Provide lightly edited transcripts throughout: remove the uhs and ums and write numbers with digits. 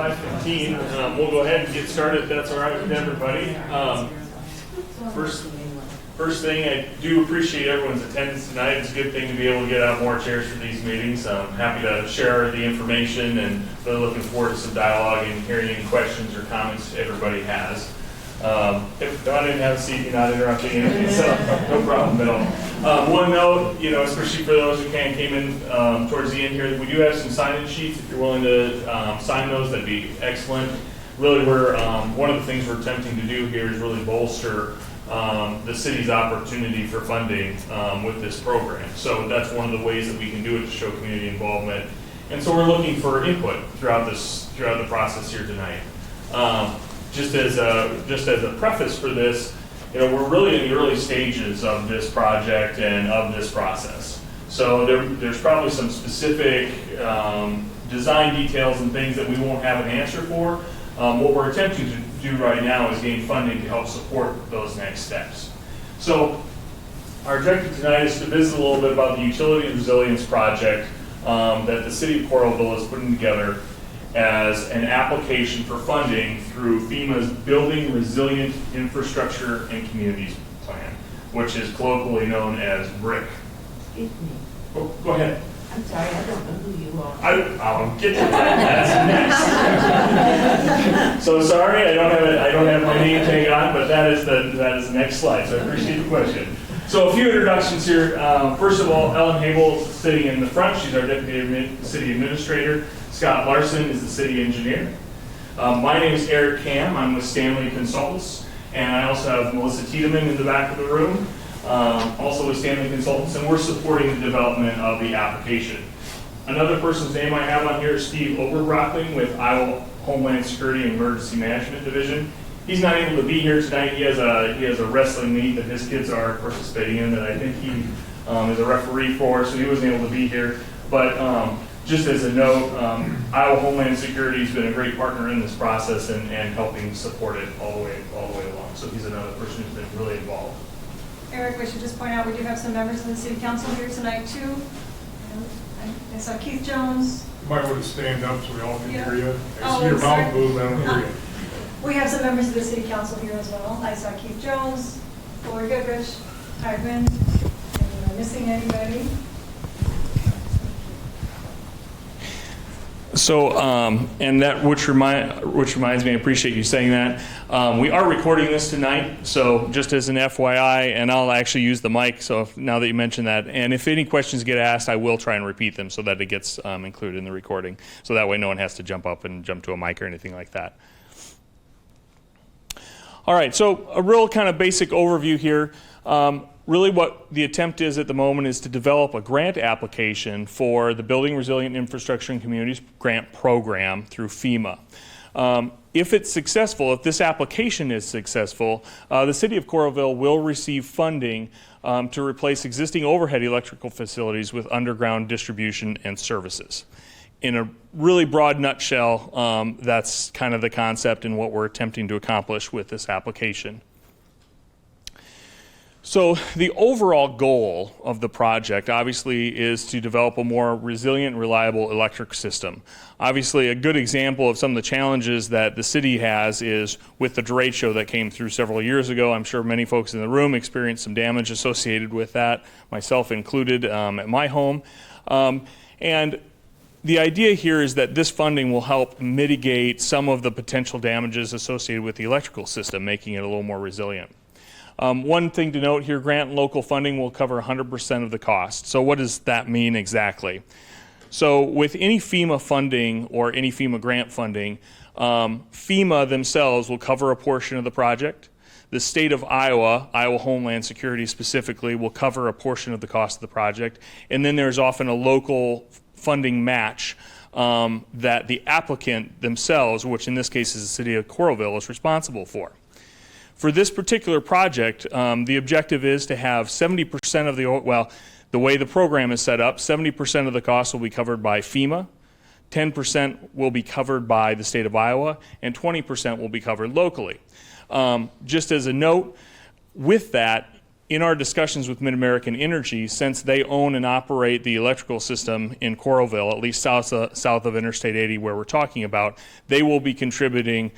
5:15. We'll go ahead and get started if that's all right with everybody. First thing, I do appreciate everyone's attendance tonight. It's a good thing to be able to get out more chairs for these meetings. I'm happy to share the information and really looking forward to some dialogue and hearing any questions or comments everybody has. If Don didn't have a seat, you're not interrupting anything, so no problem at all. One note, especially for those who came in towards the end here, we do have some sign-in sheets. If you're willing to sign those, that'd be excellent. Really, one of the things we're attempting to do here is really bolster the city's opportunity for funding with this program. So that's one of the ways that we can do it to show community involvement. And so we're looking for input throughout the process here tonight. Just as a preface for this, we're really in the early stages of this project and of this process. So there's probably some specific design details and things that we won't have an answer for. What we're attempting to do right now is gain funding to help support those next steps. So our objective tonight is to visit a little bit about the utility resilience project that the city of Coralville is putting together as an application for funding through FEMA's Building Resilient Infrastructure and Communities Plan, which is colloquially known as BRIC. Excuse me. Oh, go ahead. I'm sorry, I don't know who you are. I'll get to that. That's next. So sorry, I don't have my name tag on, but that is the next slide. So I appreciate the question. So a few introductions here. First of all, Ellen Habel is sitting in the front. She's our deputy city administrator. Scott Larson is the city engineer. My name is Eric Kam. I'm with Stanley Consultants, and I also have Melissa Tiedemann in the back of the room. Also with Stanley Consultants, and we're supporting the development of the application. Another person's name I have on here is Steve Oberbrockling with Iowa Homeland Security and Emergency Management Division. He's not able to be here tonight. He has a wrestling meet that his kids are participating in that I think he is a referee for, so he wasn't able to be here. But just as a note, Iowa Homeland Security has been a great partner in this process and helping support it all the way along. So he's another person who's been really involved. Eric, we should just point out we do have some members of the city council here tonight too. I saw Keith Jones. You might want to stand up so we all can hear you. Oh, I see your sorry. mouth move, I don't hear you. We have some members of the city council here as well. I saw Keith Jones, Lori Goodrich, Hardman. Am I missing anybody? So, and that which reminds me, I appreciate you saying that. We are recording this tonight, so just as an FYI, and I'll actually use the mic. So now that you mentioned that, and if any questions get asked, I will try and repeat them so that it gets included in the recording. So that way, no one has to jump up and jump to a mic or anything like that. All right, so a real kind of basic overview here. Really what the attempt is at the moment is to develop a grant application for the Building Resilient Infrastructure and Communities Grant Program through FEMA. If it's successful, if this application is successful, the city of Coralville will receive funding to replace existing overhead electrical facilities with underground distribution and services. In a really broad nutshell, that's kind of the concept and what we're attempting to accomplish with this application. So the overall goal of the project obviously is to develop a more resilient, reliable electric system. Obviously a good example of some of the challenges that the city has is with the derecho that came through several years ago. I'm sure many folks in the room experienced some damage associated with that, myself included at my home. And the idea here is that this funding will help mitigate some of the potential damages associated with the electrical system, making it a little more resilient. One thing to note here, grant and local funding will cover 100% of the cost. So what does that mean exactly? So with any FEMA funding or any FEMA grant funding, FEMA themselves will cover a portion of the project. The state of Iowa Homeland Security specifically, will cover a portion of the cost of the project. And then there's often a local funding match that the applicant themselves, which in this case is the city of Coralville, is responsible for. For this particular project, the objective is to have 70% of the way the program is set up, 70% of the cost will be covered by FEMA, 10% will be covered by the state of Iowa, and 20% will be covered locally. Just as a note, with that, in our discussions with Mid-American Energy, since they own and operate the electrical system in Coralville, at least south of Interstate 80 where we're talking about, they will be contributing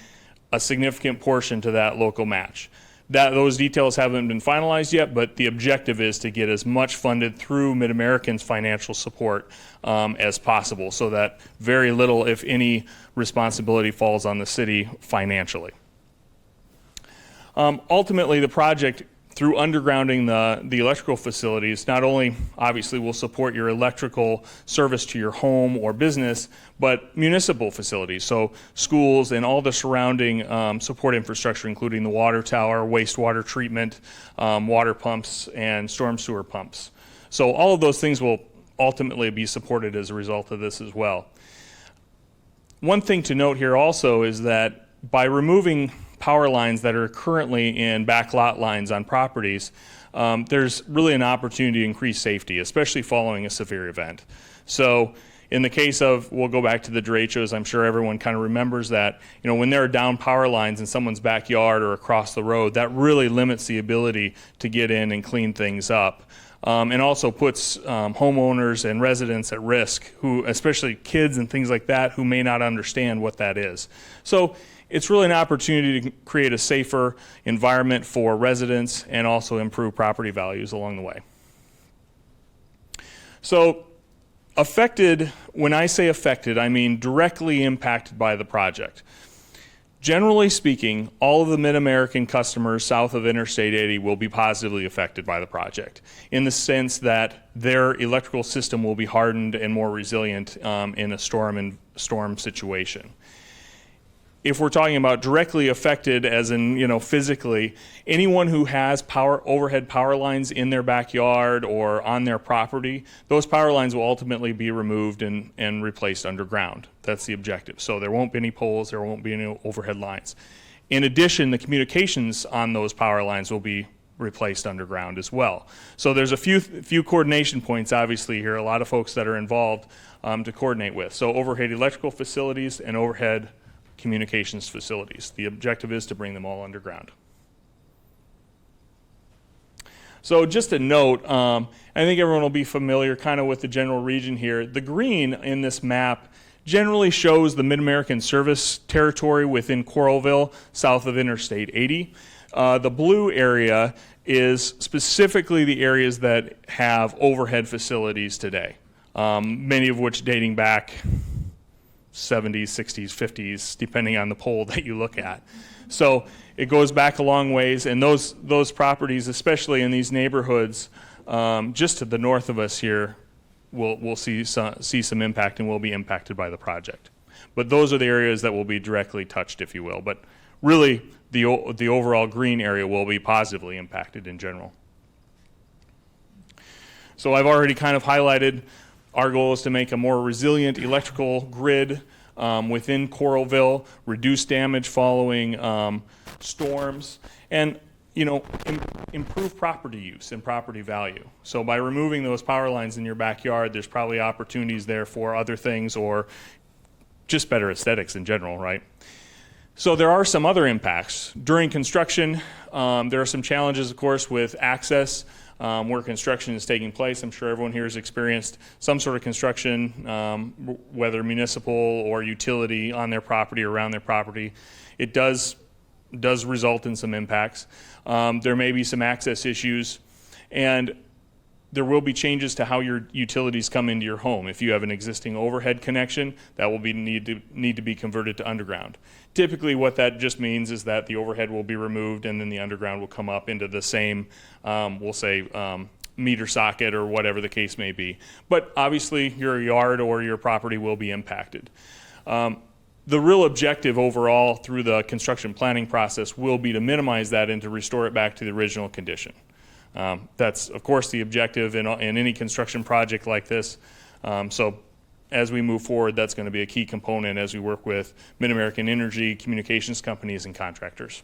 a significant portion to that local match. Those details haven't been finalized yet, but the objective is to get as much funded through Mid-American's financial support as possible, so that very little, if any, responsibility falls on the city financially. Ultimately, the project, through undergrounding the electrical facilities, not only obviously will support your electrical service to your home or business, but municipal facilities, so schools and all the surrounding support infrastructure, including the water tower, wastewater treatment, water pumps, and storm sewer pumps. So all of those things will ultimately be supported as a result of this as well. One thing to note here also is that by removing power lines that are currently in back lot lines on properties, there's really an opportunity to increase safety, especially following a severe event. So in the case of, we'll go back to the derechos, I'm sure everyone kind of remembers that, when there are down power lines in someone's backyard or across the road, that really limits the ability to get in and clean things up. And also puts homeowners and residents at risk, who, especially kids and things like that, who may not understand what that is. So it's really an opportunity to create a safer environment for residents and also improve property values along the way. So affected, when I say affected, I mean directly impacted by the project. Generally speaking, all of the Mid-American customers south of Interstate 80 will be positively affected by the project, in the sense that their electrical system will be hardened and more resilient in a storm situation. If we're talking about directly affected, as in physically, anyone who has overhead power lines in their backyard or on their property, those power lines will ultimately be removed and replaced underground. That's the objective. So there won't be any poles, there won't be any overhead lines. In addition, the communications on those power lines will be replaced underground as well. So there's a few coordination points obviously here, a lot of folks that are involved to coordinate with. So overhead electrical facilities and overhead communications facilities. The objective is to bring them all underground. So just a note, I think everyone will be familiar kind of with the general region here. The green in this map generally shows the Mid-American service territory within Coralville, south of Interstate 80. The blue area is specifically the areas that have overhead facilities today, many of which dating back 70s, 60s, 50s, depending on the poll that you look at. So it goes back a long ways, and those properties, especially in these neighborhoods just to the north of us here, will see some impact and will be impacted by the project. But those are the areas that will be directly touched, if you will. But really, the overall green area will be positively impacted in general. So I've already kind of highlighted our goal is to make a more resilient electrical grid within Coralville, reduce damage following storms, and improve property use and property value. So by removing those power lines in your backyard, there's probably opportunities there for other things or just better aesthetics in general, right? So there are some other impacts. During construction, there are some challenges, of course, with access. Where construction is taking place. I'm sure everyone here has experienced some sort of construction, whether municipal or utility, on their property or around their property. It does result in some impacts. There may be some access issues, and there will be changes to how your utilities come into your home. If you have an existing overhead connection, that will need to be converted to underground. Typically what that just means is that the overhead will be removed and then the underground will come up into the same, we'll say, meter socket or whatever the case may be. But obviously your yard or your property will be impacted. The real objective overall through the construction planning process will be to minimize that and to restore it back to the original condition. That's, of course, the objective in any construction project like this. So as we move forward, that's going to be a key component as we work with Mid-American Energy, communications companies, and contractors.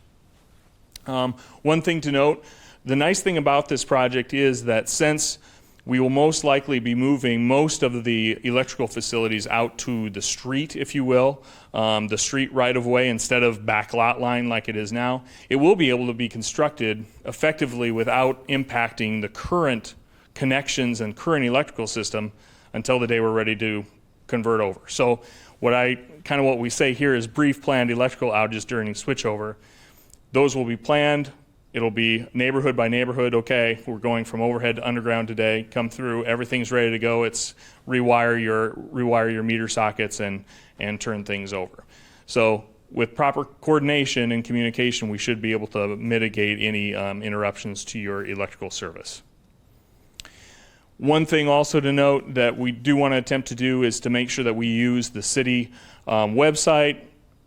One thing to note, the nice thing about this project is that since We will most likely be moving most of the electrical facilities out to the street, if you will, the street right-of-way instead of back lot line like it is now. It will be able to be constructed effectively without impacting the current connections and current electrical system until the day we're ready to convert over. So what we say here is brief planned electrical outages during switchover. Those will be planned. It'll be neighborhood by neighborhood. Okay, we're going from overhead to underground today. Come through, everything's ready to go. It's rewire your meter sockets and turn things over. So with proper coordination and communication, we should be able to mitigate any interruptions to your electrical service. One thing also to note that we do want to attempt to do is to make sure that we use the city website,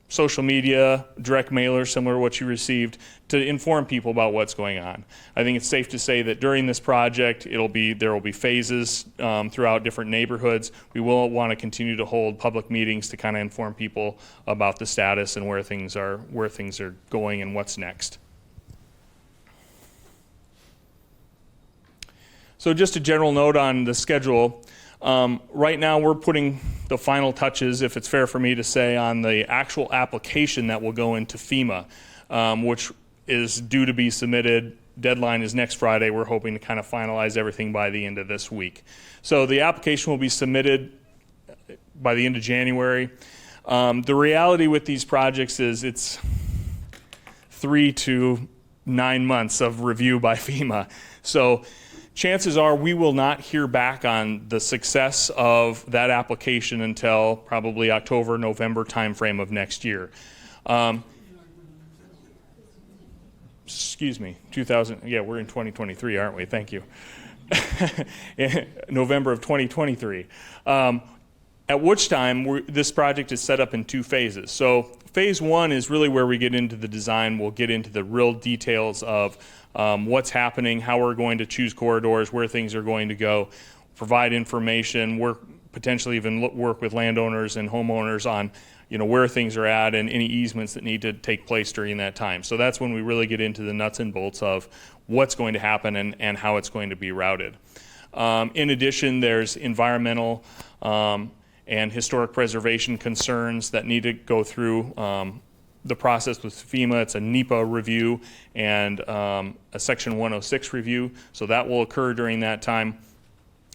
social media, direct mailer, similar to what you received, to inform people about what's going on. I think it's safe to say that during this project, there will be phases throughout different neighborhoods. We will want to continue to hold public meetings to kind of inform people about the status and where things are going and what's next. So just a general note on the schedule. Right now we're putting the final touches, if it's fair for me to say, on the actual application that will go into FEMA, which is due to be submitted. Deadline is next Friday. We're hoping to kind of finalize everything by the end of this week. So the application will be submitted by the end of January. The reality with these projects is it's 3 to 9 months of review by FEMA. So chances are we will not hear back on the success of that application until probably October, November timeframe of next year. Excuse me, we're in 2023, aren't we? Thank you. November of 2023. At which time this project is set up in 2 phases. So phase 1 is really where we get into the design. We'll get into the real details of what's happening, how we're going to choose corridors, where things are going to go, provide information, potentially even work with landowners and homeowners on where things are at and any easements that need to take place during that time. So that's when we really get into the nuts and bolts of what's going to happen and how it's going to be routed. In addition, there's environmental and historic preservation concerns that need to go through the process with FEMA. It's a NEPA review and a Section 106 review, so that will occur during that time.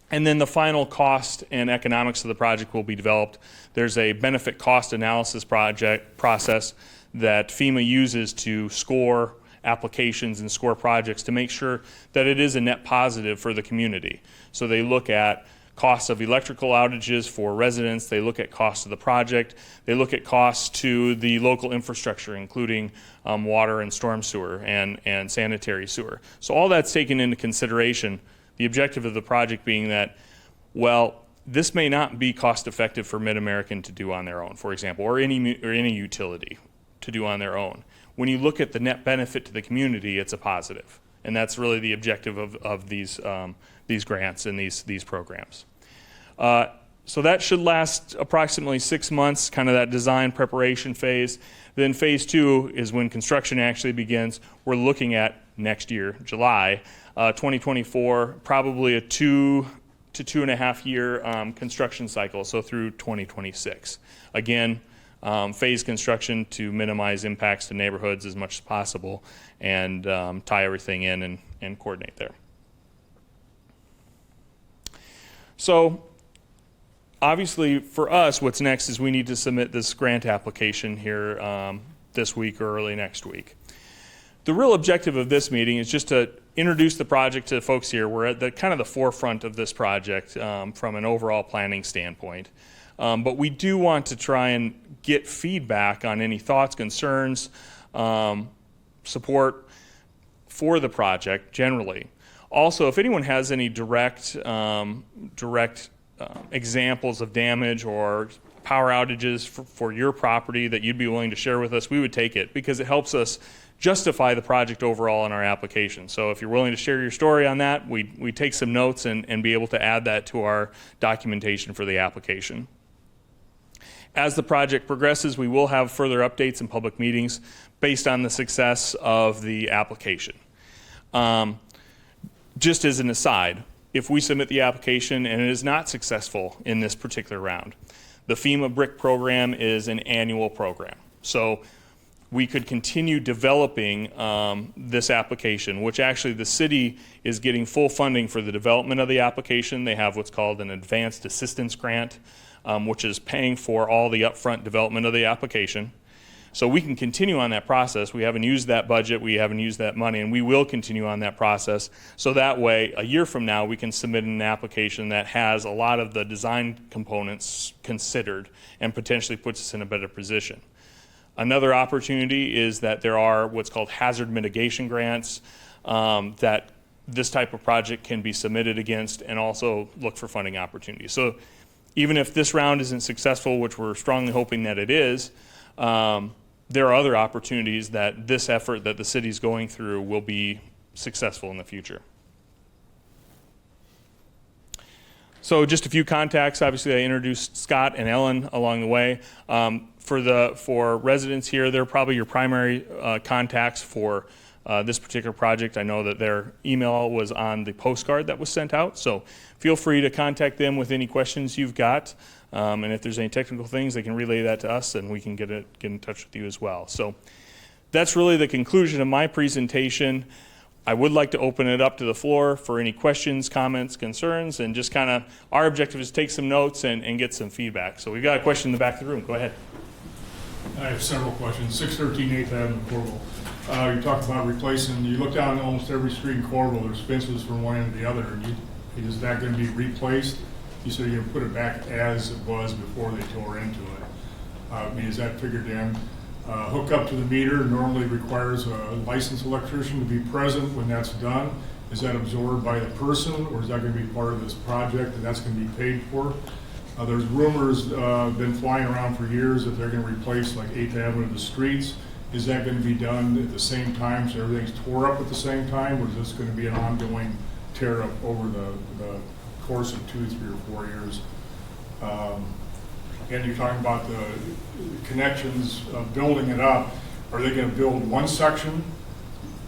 And then the final cost and economics of the project will be developed. There's a benefit cost analysis process that FEMA uses to score applications and score projects to make sure that it is a net positive for the community. So they look at costs of electrical outages for residents, they look at costs of the project, they look at costs to the local infrastructure, including water and storm sewer and sanitary sewer. So all that's taken into consideration, the objective of the project being that, well, this may not be cost effective for Mid-American to do on their own, for example, or any utility to do on their own. When you look at the net benefit to the community, it's a positive. And that's really the objective of these grants and these programs. So that should last approximately 6 months, kind of that design preparation phase. Then phase 2 is when construction actually begins. We're looking at next year, July 2024, probably a 2 to 2.5 year construction cycle, so through 2026. Again, phase construction to minimize impacts to neighborhoods as much as possible and tie everything in and coordinate there. So obviously for us, what's next is we need to submit this grant application here this week or early next week. The real objective of this meeting is just to introduce the project to the folks here. We're at the kind of the forefront of this project from an overall planning standpoint. But we do want to try and get feedback on any thoughts, concerns, support for the project generally. Also, if anyone has any direct examples of damage or power outages for your property that you'd be willing to share with us, we would take it because it helps us justify the project overall in our application. So if you're willing to share your story on that, we take some notes and be able to add that to our documentation for the application. As the project progresses, we will have further updates and public meetings based on the success of the application. Just as an aside, if we submit the application and it is not successful in this particular round, the FEMA BRIC program is an annual program. So we could continue developing this application, which actually the city is getting full funding for the development of the application. They have what's called an advanced assistance grant, which is paying for all the upfront development of the application. So we can continue on that process. We haven't used that budget, we haven't used that money, and we will continue on that process. So that way, a year from now, we can submit an application that has a lot of the design components considered and potentially puts us in a better position. Another opportunity is that there are what's called hazard mitigation grants that this type of project can be submitted against, and also look for funding opportunities. So even if this round isn't successful, which we're strongly hoping that it is, there are other opportunities that this effort that the city's going through will be successful in the future. So just a few contacts. Obviously, I introduced Scott and Ellen along the way. For residents here, they're probably your primary contacts for this particular project. I know that their email was on the postcard that was sent out, so feel free to contact them with any questions you've got. And if there's any technical things, they can relay that to us, and we can get in touch with you as well. So that's really the conclusion of my presentation. I would like to open it up to the floor for any questions, comments, concerns, and just kind of our objective is to take some notes and get some feedback. So we've got a question in the back of the room. Go ahead. I have several questions. 613 8th Avenue, Coralville. You talked about replacing, you look down almost every street in Coralville, there's fences from one end to the other. And is that going to be replaced? You said you're going to put it back as it was before they tore into it. I mean, is that figured in? Hook up to the meter normally requires a licensed electrician to be present when that's done. Is that absorbed by the person, or is that going to be part of this project and that's going to be paid for? There's rumors been flying around for years that they're going to replace like 8th Avenue, the streets. Is that going to be done at the same time, so everything's tore up at the same time, or is this going to be an ongoing tear up over the course of 2, 3, or 4 years? And you're talking about the connections of building it up. Are they going to build one section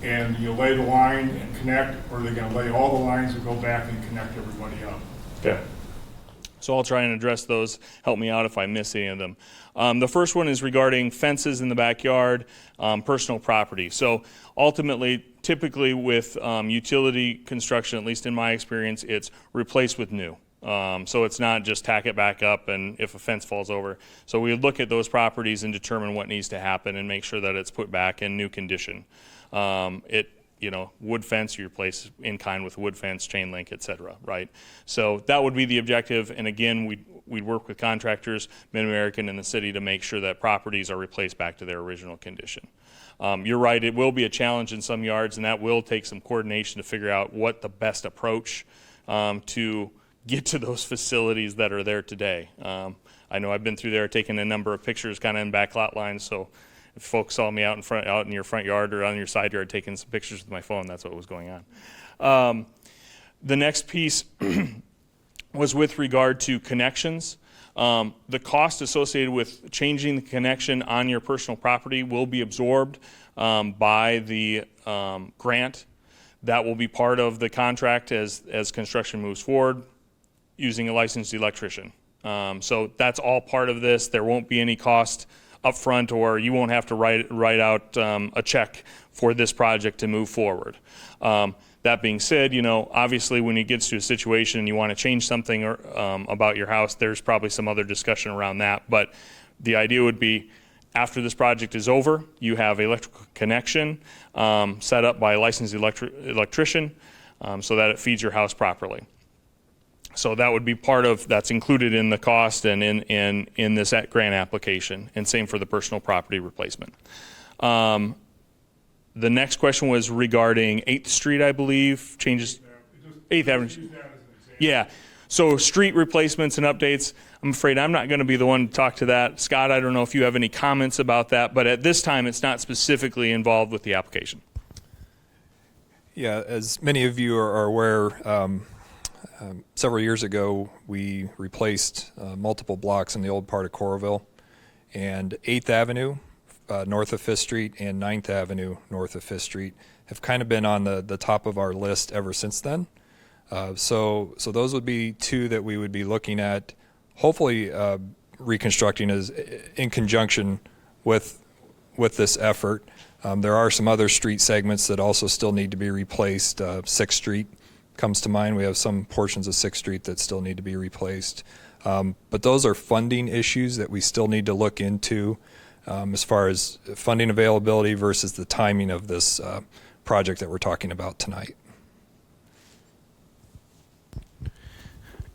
and you lay the line and connect, or are they going to lay all the lines and go back and connect everybody up? Okay. So I'll try and address those. Help me out if I miss any of them. The first one is regarding fences in the backyard, personal property. So ultimately, typically with utility construction, at least in my experience, it's replaced with new. So it's not just tack it back up and if a fence falls over. So we would look at those properties and determine what needs to happen and make sure that it's put back in new condition. Wood fence, you replace in kind with wood fence, chain link, et cetera, right? So that would be the objective. And again, we'd work with contractors, Mid-American and the city to make sure that properties are replaced back to their original condition. You're right, it will be a challenge in some yards, and that will take some coordination to figure out what the best approach to get to those facilities that are there today. I know I've been through there taking a number of pictures kind of in back lot lines, so if folks saw me out in your front yard or on your side yard taking some pictures with my phone, that's what was going on. The next piece was with regard to connections. The cost associated with changing the connection on your personal property will be absorbed by the grant. That will be part of the contract as construction moves forward, using a licensed electrician. So that's all part of this. There won't be any cost up front, or you won't have to write out a check for this project to move forward. That being said, obviously when it gets to a situation and you want to change something about your house, there's probably some other discussion around that. But the idea would be after this project is over, you have electrical connection set up by a licensed electrician so that it feeds your house properly. So that would be that's included in the cost and in this grant application, and same for the personal property replacement. The next question was regarding 8th Street, I believe, changes, 8th Avenue. Yeah, so street replacements and updates, I'm afraid I'm not going to be the one to talk to that. Scott, I don't know if you have any comments about that, but at this time it's not specifically involved with the application. Yeah, as many of you are aware, several years ago, we replaced multiple blocks in the old part of Coralville, and 8th Avenue north of 5th Street and 9th Avenue north of 5th Street have kind of been on the top of our list ever since then. So those would be two that we would be looking at, hopefully reconstructing as in conjunction with this effort. There are some other street segments that also still need to be replaced. 6th Street comes to mind. We have some portions of 6th Street that still need to be replaced. But those are funding issues that we still need to look into as far as funding availability versus the timing of this project that we're talking about tonight.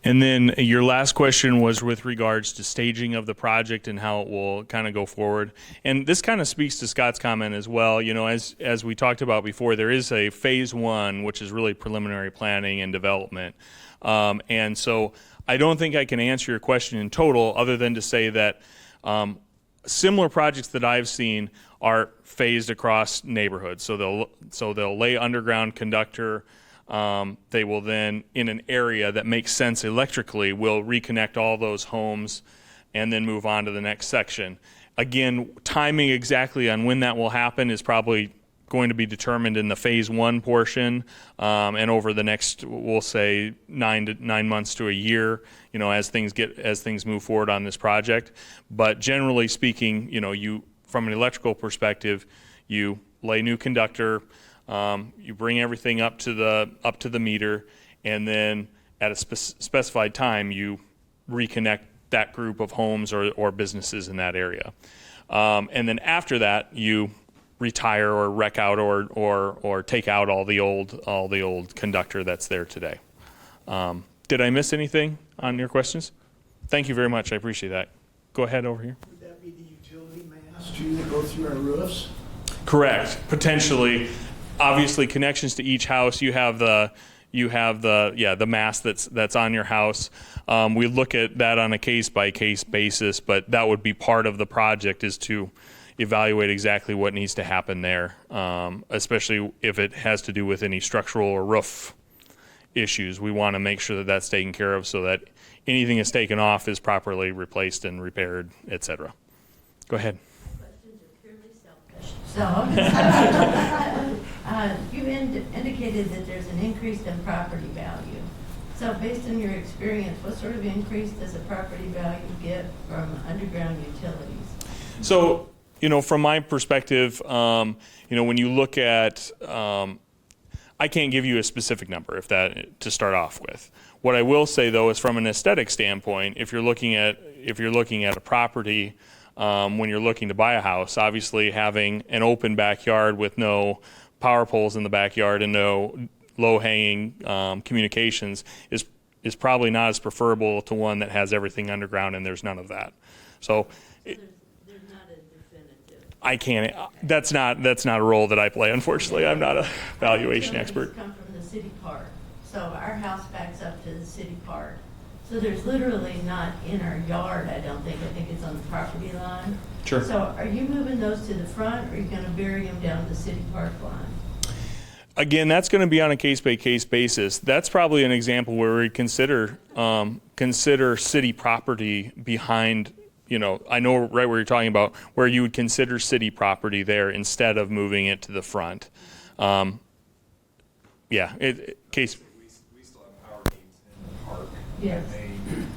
And then your last question was with regards to staging of the project and how it will kind of go forward. And this kind of speaks to Scott's comment as well. You know, as we talked about before, there is a phase 1, which is really preliminary planning and development. And so I don't think I can answer your question in total other than to say that similar projects that I've seen are phased across neighborhoods. So they'll lay underground conductor. They will then, in an area that makes sense electrically, will reconnect all those homes and then move on to the next section. Again, timing exactly on when that will happen is probably going to be determined in the phase 1 portion, and over the next, we'll say 9 months to a year, you know, as things move forward on this project. But generally speaking, you know, from an electrical perspective, you lay new conductor. You bring everything up to the meter, and then at a specified time, you reconnect that group of homes or businesses in that area. And then after that, you retire or wreck out or take out all the old conductor that's there today. Did I miss anything on your questions? Thank you very much. I appreciate that. Go ahead over here. Would that be the utility masts too that go through our roofs? Correct. Potentially. Obviously, connections to each house. You have the mast that's on your house. We look at that on a case by case basis, but that would be part of the project, is to evaluate exactly what needs to happen there, especially if it has to do with any structural or roof issues. We want to make sure that that's taken care of so that anything that's taken off is properly replaced and repaired, etc. Go ahead. Questions are purely selfish. You indicated that there's an increase in property value. So based on your experience, what sort of increase does a property value get from underground utilities? So, you know, from my perspective, you know, when you look at, I can't give you a specific number to start off with. What I will say though is, from an aesthetic standpoint, if you're looking at a property, when you're looking to buy a house, obviously having an open backyard with no power poles in the backyard and no low-hanging communications is probably not as preferable to one that has everything underground and there's none of that. So There's not a definitive. I can't. That's not a role that I play. Unfortunately, I'm not a valuation expert. Come from the city park, so our house backs up to the city park. So there's literally not in our yard. I don't think. I think it's on the property line. Sure. So are you moving those to the front, or are you going to bury them down the city park line? Again, that's going to be on a case-by-case basis. That's probably an example where we consider city property behind. You know, I know right where you're talking about, where you would consider city property there instead of moving it to the front. Case. We still have power needs in the park. Yes. And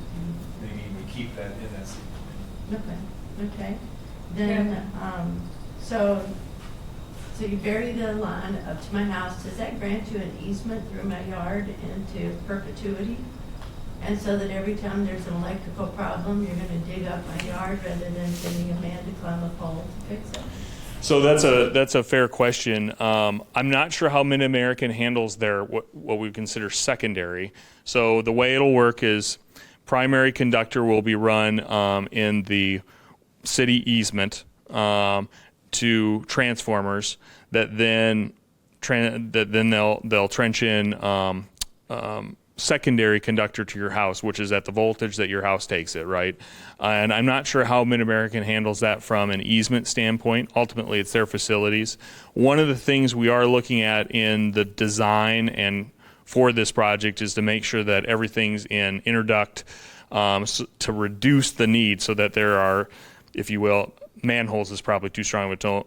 they need to keep that in that city. Okay. Then, so you bury the line up to my house. Does that grant you an easement through my yard into perpetuity? And so that every time there's an electrical problem, you're going to dig up my yard rather than sending a man to climb a pole to fix it? So that's a fair question. I'm not sure how Mid-American handles their what we consider secondary. So the way it'll work is primary conductor will be run in the city easement to transformers that then they'll trench in secondary conductor to your house, which is at the voltage that your house takes it, right? And I'm not sure how Mid-American handles that from an easement standpoint. Ultimately, it's their facilities. One of the things we are looking at in the design and for this project is to make sure that everything's in interduct to reduce the need, so that there are, if you will, manholes is probably too strong of a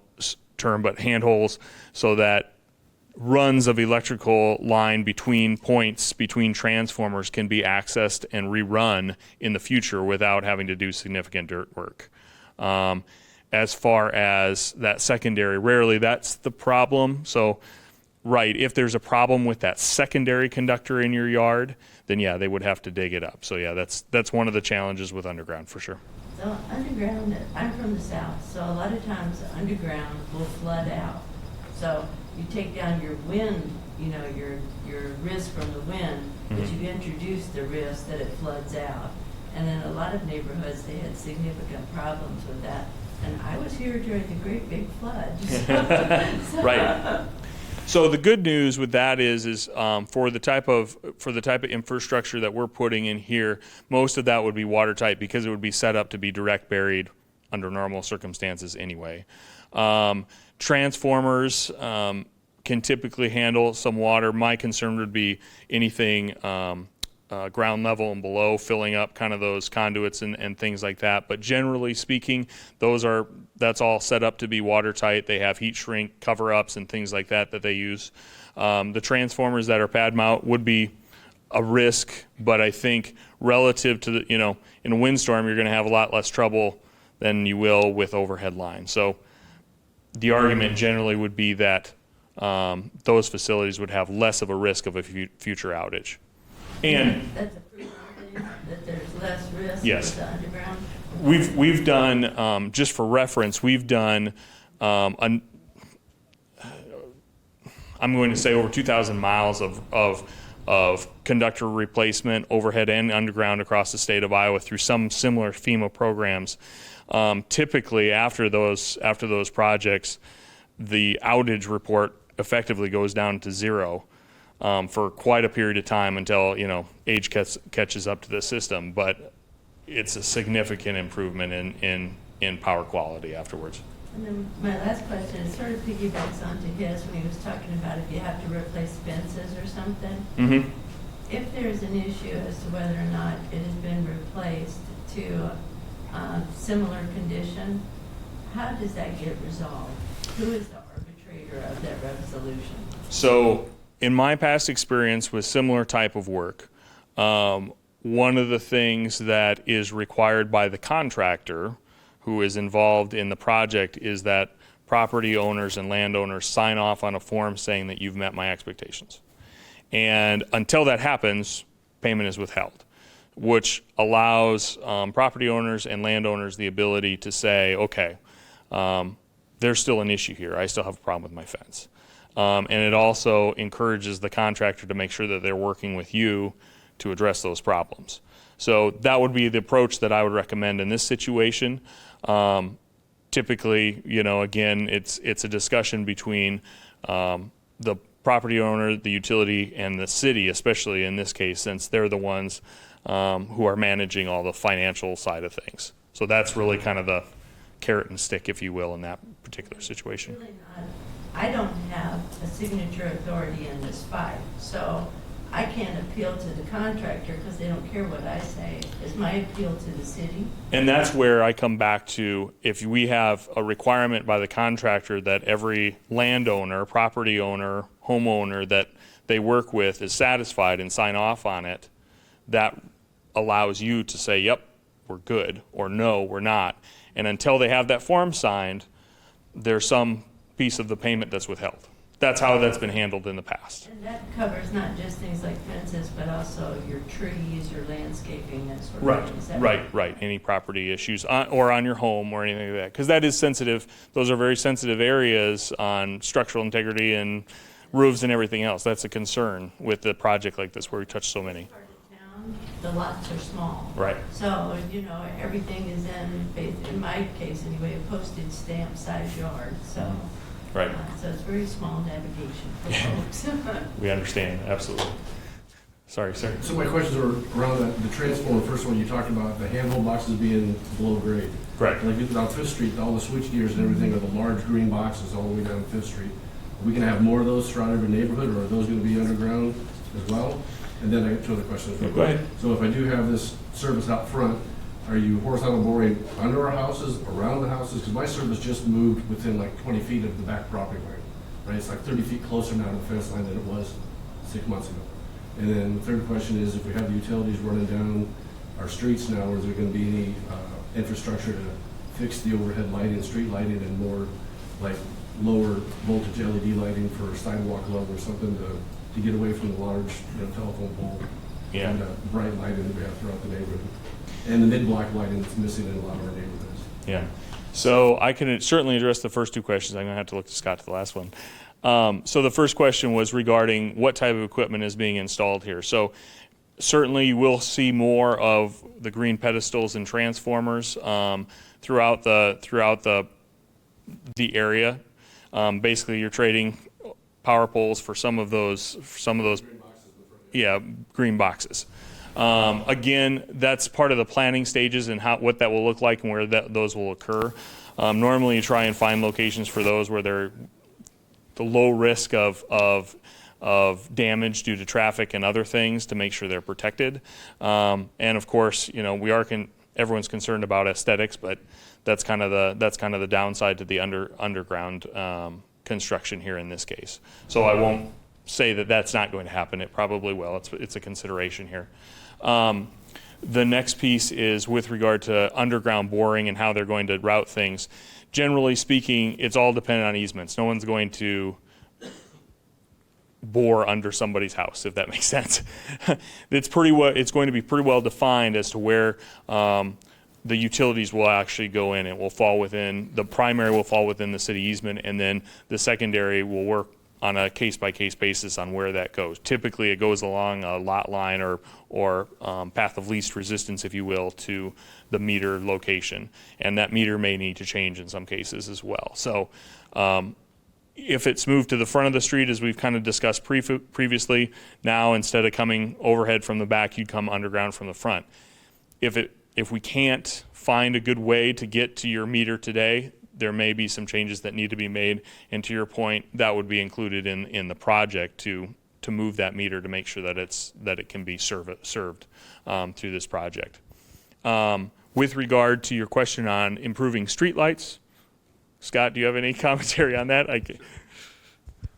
term, but handholes, so that runs of electrical line between points, between transformers can be accessed and rerun in the future without having to do significant dirt work. As far as that secondary, rarely that's the problem. So, right, if there's a problem with that secondary conductor in your yard, then yeah, they would have to dig it up. So yeah, that's one of the challenges with underground for sure. So underground, I'm from the south, so a lot of times underground will flood out. So you take down your wind, you know, your risk from the wind, but Mhm. you introduce the risk that it floods out. And in a lot of neighborhoods, they had significant problems with that. And I was here during the great big flood. Right. So the good news with that is for the type of infrastructure that we're putting in here, most of that would be watertight because it would be set up to be direct buried under normal circumstances anyway. Transformers can typically handle some water. My concern would be anything ground level and below, filling up kind of those conduits and things like that. But generally speaking, that's all set up to be watertight. They have heat shrink cover-ups and things like that they use. The transformers that are pad mount would be a risk, but I think relative to in a windstorm, you're going to have a lot less trouble than you will with overhead lines. So the argument generally would be that those facilities would have less of a risk of a future outage. And that's a pretty good thing, that there's less risk Yes. with the underground. we've done, just for reference, we've done, I'm going to say over 2,000 miles of conductor replacement, overhead and underground across the state of Iowa through some similar FEMA programs. Typically, after those projects, the outage report effectively goes down to zero for quite a period of time until age catches up to the system. But it's a significant improvement in power quality afterwards. And then my last question is sort of piggybacks onto his when he was talking about if you have to replace fences or something. Mm-hmm. If there's an issue as to whether or not it has been replaced to similar condition, how does that get resolved? Who is the arbitrator of that resolution? So in my past experience with similar type of work, one of the things that is required by the contractor who is involved in the project is that property owners and landowners sign off on a form saying that you've met my expectations. And until that happens, payment is withheld, which allows property owners and landowners the ability to say, okay, there's still an issue here. I still have a problem with my fence. And it also encourages the contractor to make sure that they're working with you to address those problems. So that would be the approach that I would recommend in this situation. Typically, again, it's a discussion between the property owner, the utility, and the city, especially in this case, since they're the ones who are managing all the financial side of things. So that's really kind of the carrot and stick, if you will, in that particular situation. Really not. I don't have a signature authority in this fight, so I can't appeal to the contractor because they don't care what I say. Is my appeal to the city? And that's where I come back to, if we have a requirement by the contractor that every landowner, property owner, homeowner that they work with is satisfied and sign off on it, that allows you to say, yep, we're good, or no, we're not. And until they have that form signed, there's some piece of the payment that's withheld. That's how that's been handled in the past. And that covers not just things like fences, but also your trees, your landscaping, that sort of thing. Is that Right. Any property issues or on your home or anything like that. Because that is sensitive. Those are very sensitive areas on structural integrity and roofs and everything else. That's a concern with a project like this where we touch so many. part of town, the lots are small. Right. So, everything is in my case anyway, a postage stamp size yard, so. Right. So it's very small navigation for folks. We understand, absolutely. Sorry, sir. So my questions are around the transformer. First one, you talked about the handhold boxes being below grade. Correct. Like down Fifth Street, all the switch gears and everything are the large green boxes all the way down Fifth Street. Are we gonna have more of those throughout every neighborhood, or are those gonna be underground as well? And then I have two other questions. Go ahead. So if I do have this service out front, are you horizontal boring under our houses, around the houses? Because my service just moved within like 20 feet of the back property line. right? It's like 30 feet closer now to the fence line than it was 6 months ago. And then the third question is, if we have the utilities running down our streets now, is there going to be any infrastructure to fix the overhead lighting, street lighting, and more like lower voltage LED lighting for sidewalk level or something to get away from the large telephone pole Yeah. and bright lighting that we have throughout the neighborhood, and the mid-block lighting that's missing in a lot of our neighborhoods. Yeah. So I can certainly address the first two questions. I'm going to have to look to Scott to the last one. So the first question was regarding what type of equipment is being installed here. So certainly you will see more of the green pedestals and transformers throughout the area. Basically, you're trading power poles for some of those. Yeah, green boxes. Again, that's part of the planning stages and what that will look like and where those will occur. Normally, you try and find locations for those where they're the low risk of damage due to traffic and other things to make sure they're protected. And of course, everyone's concerned about aesthetics, but that's kind of the downside to the underground construction here in this case. So I won't say that that's not going to happen. It probably will. It's a consideration here. The next piece is with regard to underground boring and how they're going to route things. Generally speaking, it's all dependent on easements. No one's going to bore under somebody's house, if that makes sense. It's going to be pretty well defined as to where the utilities will actually go in. The primary will fall within the city easement, and then the secondary will work on a case-by-case basis on where that goes. Typically, it goes along a lot line or path of least resistance, if you will, to the meter location. And that meter may need to change in some cases as well. So if it's moved to the front of the street, as we've kind of discussed previously, now instead of coming overhead from the back, you'd come underground from the front. If we can't find a good way to get to your meter today, there may be some changes that need to be made, and to your point, that would be included in the project to move that meter to make sure that it can be served through this project. With regard to your question on improving streetlights, Scott, do you have any commentary on that?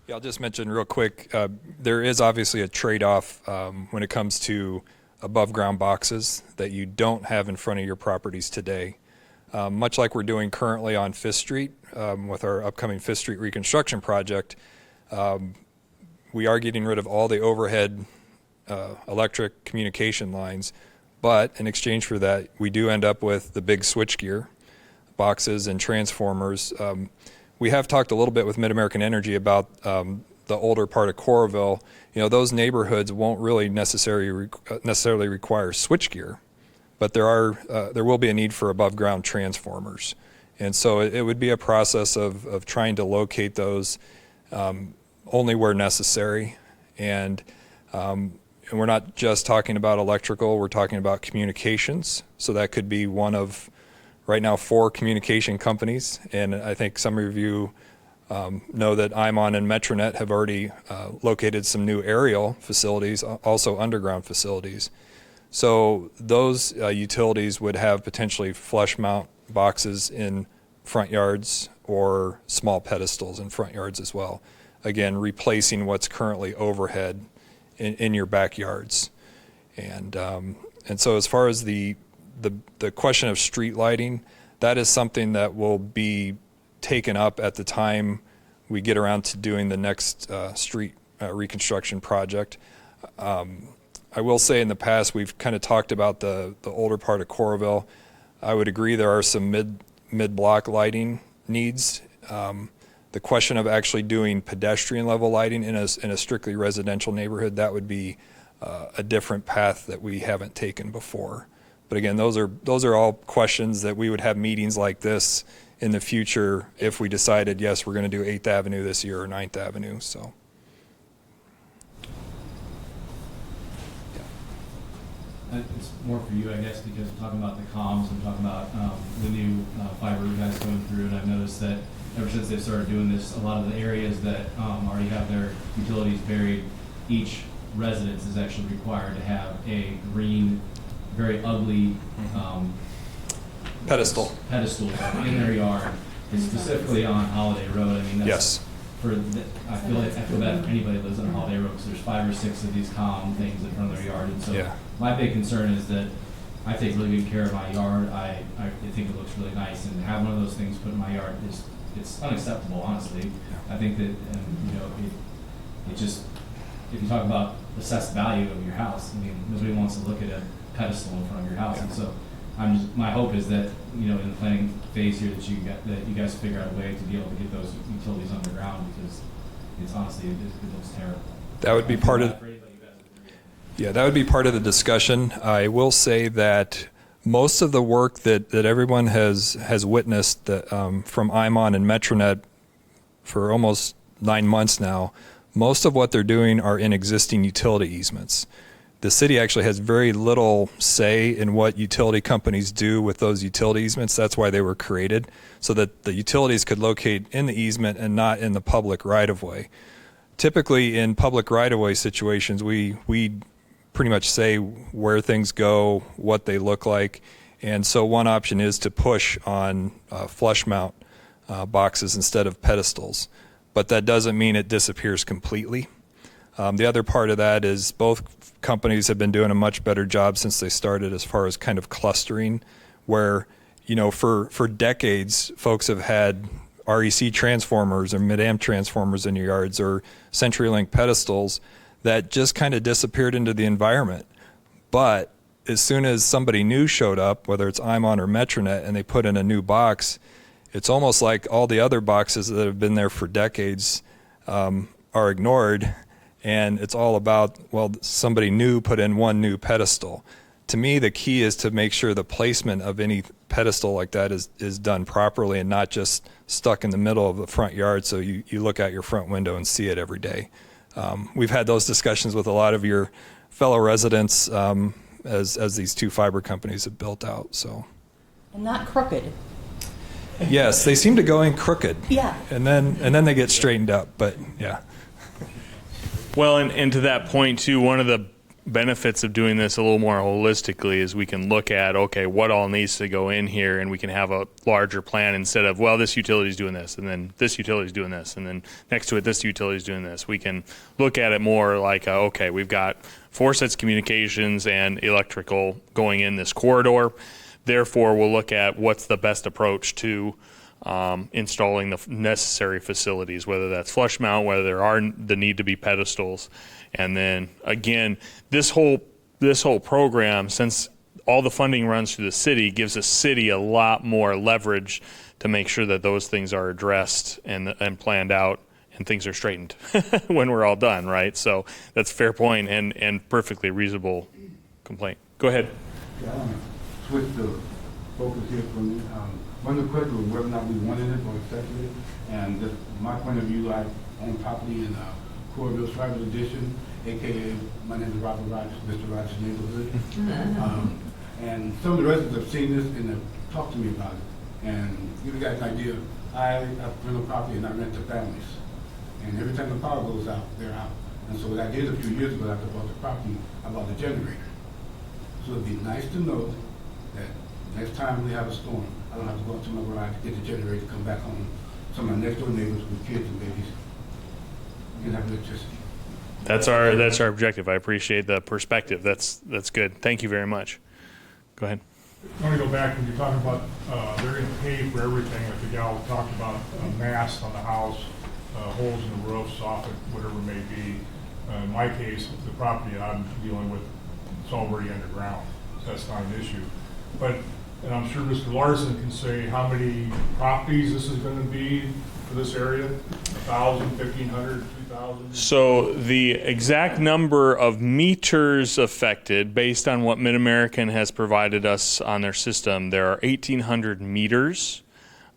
Yeah, I'll just mention real quick, there is obviously a trade-off when it comes to above ground boxes that you don't have in front of your properties today. Much like we're doing currently on 5th Street with our upcoming 5th Street reconstruction project, we are getting rid of all the overhead electric communication lines, but in exchange for that, we do end up with the big switchgear boxes and transformers. We have talked a little bit with Mid-American Energy about the older part of Coralville. Those neighborhoods won't really necessarily require switchgear, but there will be a need for above ground transformers. And so it would be a process of trying to locate those only where necessary. And we're not just talking about electrical, we're talking about communications. So that could be one of, right now, 4 communication companies. And I think some of you know that IMON and Metronet have already located some new aerial facilities, also underground facilities. So those utilities would have potentially flush mount boxes in front yards or small pedestals in front yards as well. Again, replacing what's currently overhead in your backyards. And so as far as the question of street lighting, that is something that will be taken up at the time we get around to doing the next street reconstruction project. I will say in the past we've kind of talked about the older part of Coralville. I would agree there are some mid-block lighting needs. The question of actually doing pedestrian level lighting in a strictly residential neighborhood, that would be a different path that we haven't taken before. But again, those are all questions that we would have meetings like this in the future if we decided, yes, we're going to do 8th Avenue this year or 9th Avenue. So. It's more for you, I guess, because we're talking about the comms and talking about the new fiber you guys going through, and I've noticed that ever since they've started doing this, a lot of the areas that already have their utilities buried, each residence is actually required to have a green, very ugly pedestal in their yard, and specifically on Holiday Road. I mean, that's yes. I feel bad for anybody that lives on Holiday Road, because there's 5 or 6 of these comm things in front of their yard, and so Yeah. my big concern is that I take really good care of my yard. I think it looks really nice, and to have one of those things put in my yard it's unacceptable, honestly. I think that, it just, if you talk about assessed value of your house, I mean, nobody wants to look at a pedestal in front of your house, and so my hope is that, in the planning phase here, that you guys figure out a way to be able to get those utilities underground, because it's honestly, it looks terrible. That would be part of. Yeah, that would be part of the discussion. I will say that most of the work that everyone has witnessed from IMON and Metronet for almost 9 months now, most of what they're doing are in existing utility easements. The city actually has very little say in what utility companies do with those utility easements. That's why they were created, so that the utilities could locate in the easement and not in the public right-of-way. Typically, in public right-of-way situations, we pretty much say where things go, what they look like, and so one option is to push on flush mount boxes instead of pedestals. But that doesn't mean it disappears completely. The other part of that is both companies have been doing a much better job since they started as far as kind of clustering, where, for decades, folks have had REC transformers or mid-amp transformers in your yards or CenturyLink pedestals that just kind of disappeared into the environment. But as soon as somebody new showed up, whether it's IMON or Metronet, and they put in a new box, it's almost like all the other boxes that have been there for decades are ignored, and it's all about, well, somebody new put in one new pedestal. To me, the key is to make sure the placement of any pedestal like that is done properly and not just stuck in the middle of the front yard so you look out your front window and see it every day. We've had those discussions with a lot of your fellow residents as these 2 fiber companies have built out. So, And not crooked. yes, they seem to go in crooked. Yeah. And then they get straightened up. But yeah. Well, and to that point too, one of the benefits of doing this a little more holistically is we can look at, okay, what all needs to go in here, and we can have a larger plan instead of, well, this utility is doing this, and then this utility is doing this, and then next to it, this utility is doing this. We can look at it more like, okay, we've got 4 sets of communications and electrical going in this corridor. Therefore, we'll look at what's the best approach to installing the necessary facilities, whether that's flush mount, whether there are the need to be pedestals. And then again, this whole program, since all the funding runs through the city, gives the city a lot more leverage to make sure that those things are addressed and planned out and things are straightened when we're all done, right? So that's a fair point and perfectly reasonable complaint. Go ahead. Yeah, I want to switch the focus here from one of the questions was whether or not we wanted it or accepted it. And just my point of view, I own property in Coralville Tribal Edition, aka my name is Robert Rogers, Mr. Rogers' neighborhood. And some of the residents have seen this and have talked to me about it. And to give you guys an idea, I have rental property and I rent to families. And every time the power goes out, they're out. And so what I did a few years ago after I bought the property, I bought a generator. So it'd be nice to know that next time we have a storm, I don't have to go up to my garage to get the generator to come back home. Some of my next door neighbors with kids and babies can have electricity. That's our objective. I appreciate the perspective. That's good. Thank you very much. Go ahead. I want to go back when you're talking about they're going to pay for everything, like the gal talked about masts on the house, holes in the roof, soffit, whatever it may be. In my case, the property I'm dealing with, it's already underground, so that's not an issue. But, and I'm sure Mr. Larson can say how many properties this is going to be for this area, 1,000, 1,500, 2,000? So the exact number of meters affected, based on what Mid-American has provided us on their system, there are 1,800 meters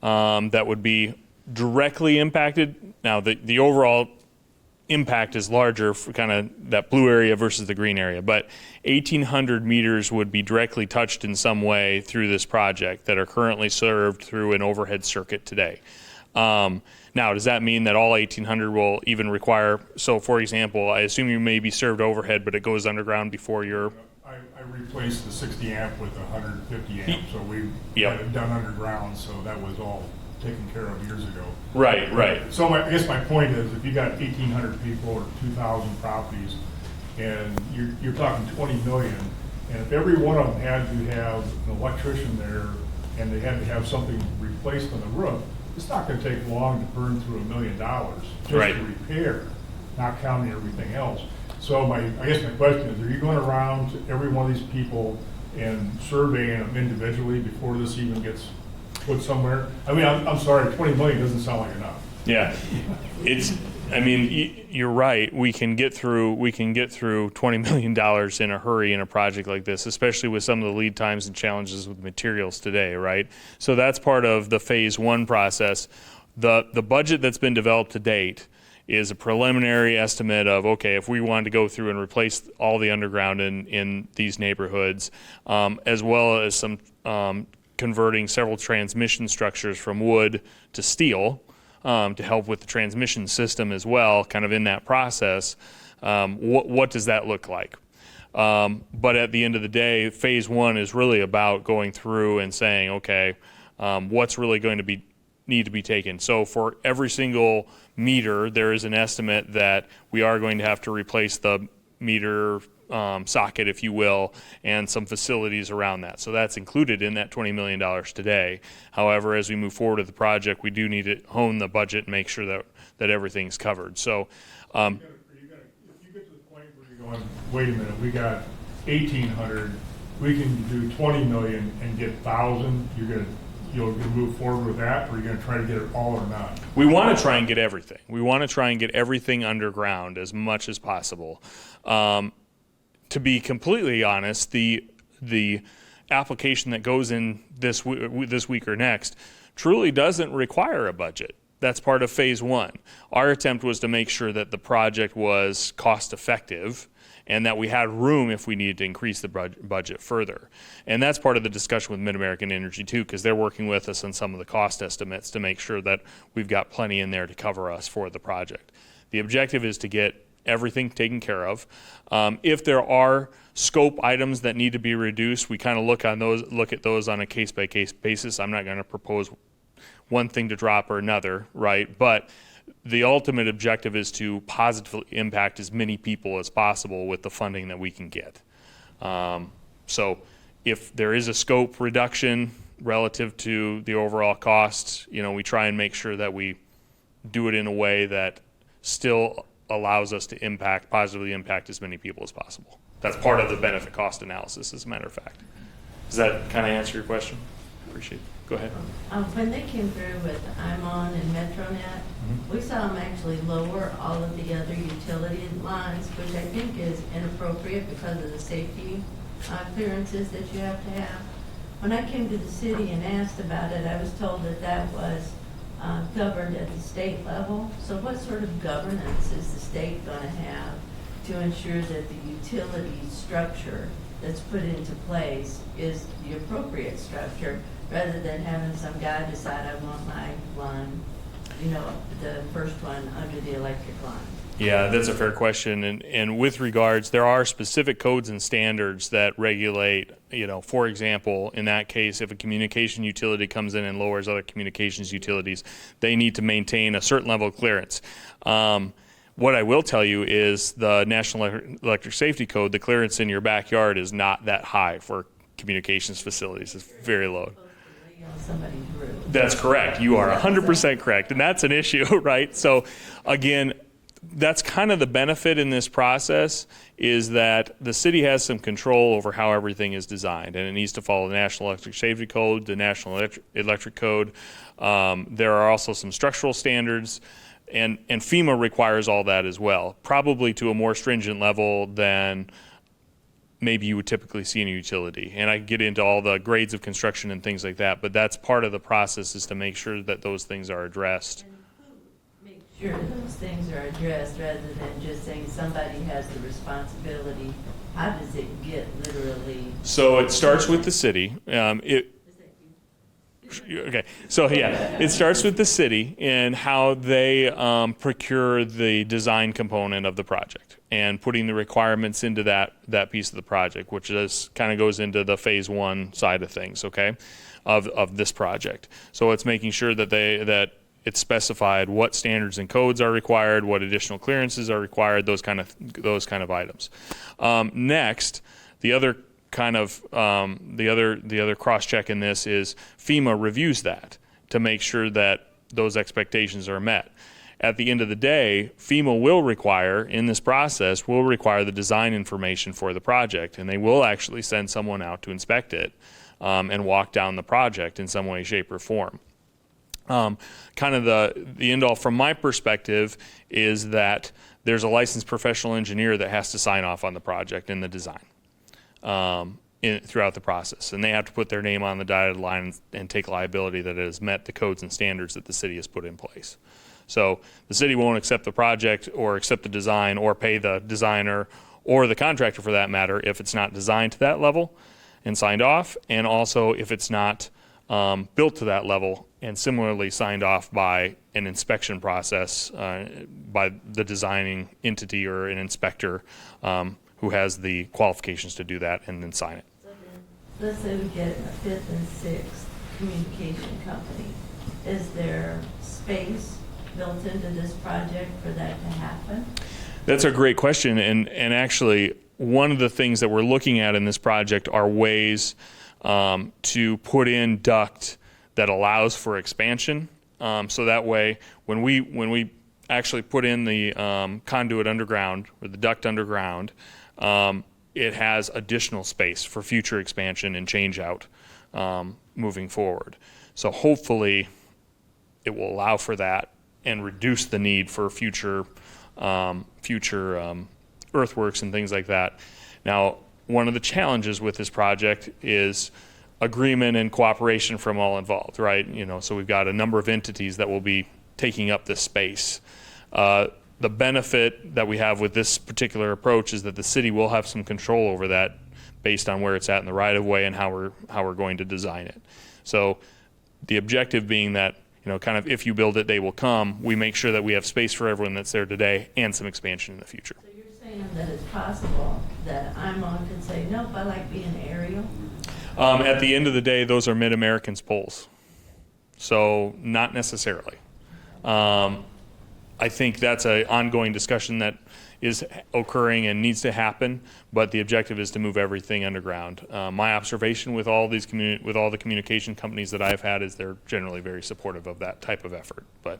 that would be directly impacted. Now, the overall impact is larger for kind of that blue area versus the green area, but 1,800 meters would be directly touched in some way through this project that are currently served through an overhead circuit today. Now, does that mean that all 1,800 will even require, so for example, I assume you may be served overhead, but it goes underground before you're... I replaced the 60 amp with 150 amp, so we Yep. had it done underground, so that was all taken care of years ago. Right, right. So I guess my point is, if you got 1,800 people or 2,000 properties, and you're talking 20 million, and if every one of them had to have an electrician there, and they had to have something replaced on the roof, it's not gonna take long to burn through $1 million just Right. to repair, not counting everything else. So I guess my question is, are you going around to every one of these people and surveying them individually before this even gets put somewhere? I mean, I'm sorry, 20 million doesn't sound like enough. Yeah, you're right. We can get through $20 million in a hurry in a project like this, especially with some of the lead times and challenges with materials today, right? So that's part of the phase one process. The budget that's been developed to date is a preliminary estimate of, okay, if we wanted to go through and replace all the underground in these neighborhoods, as well as some converting several transmission structures from wood to steel, to help with the transmission system as well, kind of in that process. What does that look like? But at the end of the day, phase one is really about going through and saying, okay, what's really going to need to be taken. So for every single meter, there is an estimate that we are going to have to replace the meter socket, if you will, and some facilities around that. So that's included in that $20 million today. However, as we move forward with the project, we do need to hone the budget and make sure that everything's covered. So, If you get to the point where you're going, wait a minute, we got 1,800, we can do 20 million and get 1,000, you'll move forward with that, or you're going to try to get it all or not? we want to try and get everything. We want to try and get everything underground as much as possible. To be completely honest, the application that goes in this week or next truly doesn't require a budget. That's part of phase one. Our attempt was to make sure that the project was cost effective and that we had room if we needed to increase the budget further. And that's part of the discussion with Mid-American Energy too, because they're working with us on some of the cost estimates to make sure that we've got plenty in there to cover us for the project. The objective is to get everything taken care of. If there are scope items that need to be reduced, we kind of look at those on a case-by-case basis. I'm not going to propose one thing to drop or another, right? But the ultimate objective is to positively impact as many people as possible with the funding that we can get. So if there is a scope reduction relative to the overall cost, we try and make sure that we do it in a way that still allows us to positively impact as many people as possible. That's part of the benefit cost analysis, as a matter of fact. Does that kind of answer your question? Appreciate it. Go ahead. When they came through with IMON and MetroNet, we saw them actually lower all of the other utility lines, which I think is inappropriate because of the safety clearances that you have to have. When I came to the city and asked about it, I was told that was governed at the state level. So what sort of governance is the state going to have to ensure that the utility structure that's put into place is the appropriate structure, rather than having some guy decide, I want my line, the first one under the electric line? Yeah, that's a fair question. And with regards, there are specific codes and standards that regulate, for example, in that case, if a communication utility comes in and lowers other communications utilities, they need to maintain a certain level of clearance. What I will tell you is the National Electric Safety Code, the clearance in your backyard is not that high for communications facilities. It's very low. Somebody's roof. That's correct. You are 100% correct. And that's an issue, right? So again, that's kind of the benefit in this process, is that the city has some control over how everything is designed, and it needs to follow the National Electric Safety Code, the National Electric Code. There are also some structural standards, and FEMA requires all that as well, probably to a more stringent level than maybe you would typically see in a utility. And I get into all the grades of construction and things like that, but that's part of the process, is to make sure that those things are addressed. Make sure those things are addressed, rather than just saying somebody has the responsibility. How does it get literally? So it starts with the city. Okay, so yeah, it starts with the city and how they procure the design component of the project and putting the requirements into that piece of the project, which is kind of goes into the phase one side of things, okay, of this project. So it's making sure that it's specified what standards and codes are required, what additional clearances are required, those kind of items. Next, the other kind of the other cross check in this is FEMA reviews that to make sure that those expectations are met. At the end of the day, FEMA will require the design information for the project, and they will actually send someone out to inspect it and walk down the project in some way, shape, or form. Kind of the end all from my perspective is that there's a licensed professional engineer that has to sign off on the project and the design throughout the process, and they have to put their name on the dotted line and take liability that it has met the codes and standards that the city has put in place. So the city won't accept the project or accept the design or pay the designer or the contractor for that matter if it's not designed to that level and signed off, and also if it's not built to that level and similarly signed off by an inspection process by the designing entity or an inspector who has the qualifications to do that and then sign it. So then, let's say we get a fifth and sixth communication company. Is there space built into this project for that to happen? That's a great question, and actually one of the things that we're looking at in this project are ways to put in duct that allows for expansion. So that way, when we actually put in the conduit underground or the duct underground, it has additional space for future expansion and change out moving forward. So hopefully, it will allow for that and reduce the need for future earthworks and things like that. Now, one of the challenges with this project is agreement and cooperation from all involved, right? So we've got a number of entities that will be taking up this space. The benefit that we have with this particular approach is that the city will have some control over that based on where it's at in the right of way and how we're going to design it. So the objective being that, kind of if you build it, they will come. We make sure that we have space for everyone that's there today and some expansion in the future. So you're saying that it's possible that IMON could say, nope, I like being aerial? At the end of the day, those are Mid-American's poles. So not necessarily. I think that's an ongoing discussion that is occurring and needs to happen, but the objective is to move everything underground. My observation with all these with all the communication companies that I've had is they're generally very supportive of that type of effort, but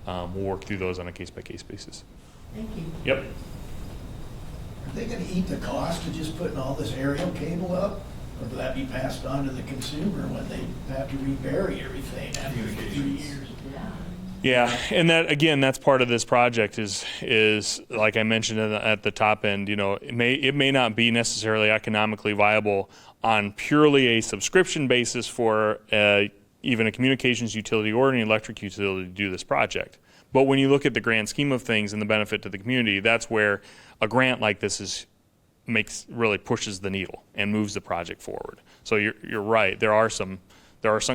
we'll work through those on a case-by-case basis. Thank you. Yep. Are they going to eat the cost of just putting all this aerial cable up? Or will that be passed on to the consumer when they have to rebury everything after 3 years? Yeah, and that's part of this project is like I mentioned at the top end. It may not be necessarily economically viable on purely a subscription basis for even a communications utility or an electric utility to do this project. But when you look at the grand scheme of things and the benefit to the community, that's where a grant like this really pushes the needle and moves the project forward. So you're right. There are some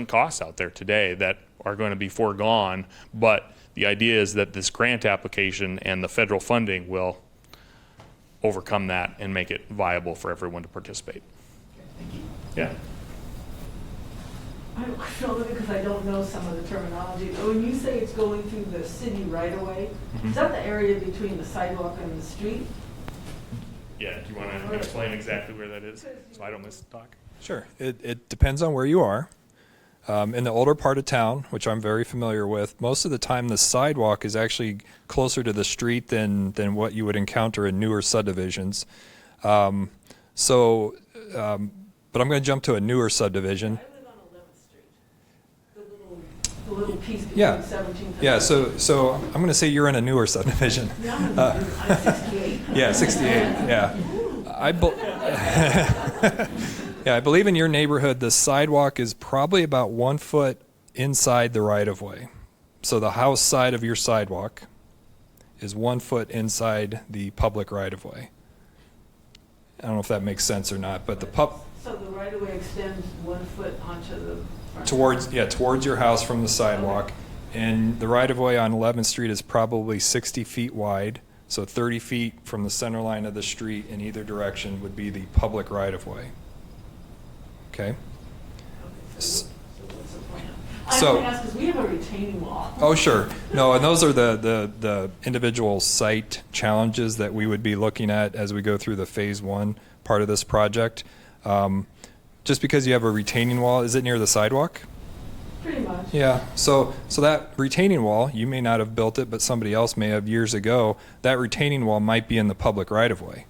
costs out there today that are going to be foregone, but the idea is that this grant application and the federal funding will overcome that and make it viable for everyone to participate. Thank you. Yeah. I don't know because I don't know some of the terminology. But when you say it's going through the city right away, is that the area between the sidewalk and the street? Yeah, do you want to explain exactly where that is so I don't miss the talk? Sure. It depends on where you are. In the older part of town, which I'm very familiar with, most of the time the sidewalk is actually closer to the street than what you would encounter in newer subdivisions. But I'm going to jump to a newer subdivision. I live on 11th Street, the little piece between Yeah. 17th and Yeah, so I'm going to say you're in a newer subdivision. Yeah, I'm 68. Yeah, 68, yeah. Yeah, I believe in your neighborhood, the sidewalk is probably about 1 foot inside the right-of-way. So the house side of your sidewalk is 1 foot inside the public right-of-way. I don't know if that makes sense or not, but So the right-of-way extends 1 foot onto the towards your house from the sidewalk. And the right-of-way on 11th Street is probably 60 feet wide, so 30 feet from the center line of the street in either direction would be the public right-of-way. Okay? So what's the plan? I So- want to ask, because we have a retaining wall. Oh, sure. No, and those are the individual site challenges that we would be looking at as we go through the phase one part of this project. Just because you have a retaining wall, is it near the sidewalk? Pretty much. Yeah, so that retaining wall, you may not have built it, but somebody else may have years ago. That retaining wall might be in the public right-of-way.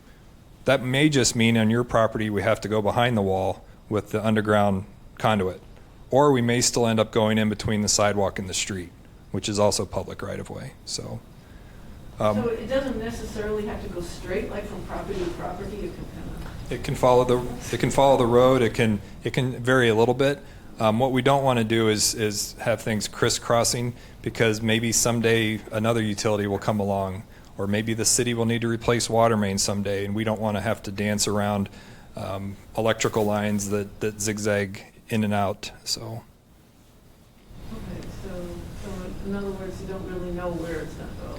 That may just mean on your property, we have to go behind the wall with the underground conduit. Or we may still end up going in between the sidewalk and the street, which is also public right-of-way, so. So it doesn't necessarily have to go straight, like from property to property, it can kind of. It can follow the road. It can vary a little bit. What we don't want to do is have things crisscrossing, because maybe someday another utility will come along, or maybe the city will need to replace water mains someday, and we don't want to have to dance around electrical lines that zigzag in and out. So Okay, so in other words, you don't really know where it's going to go.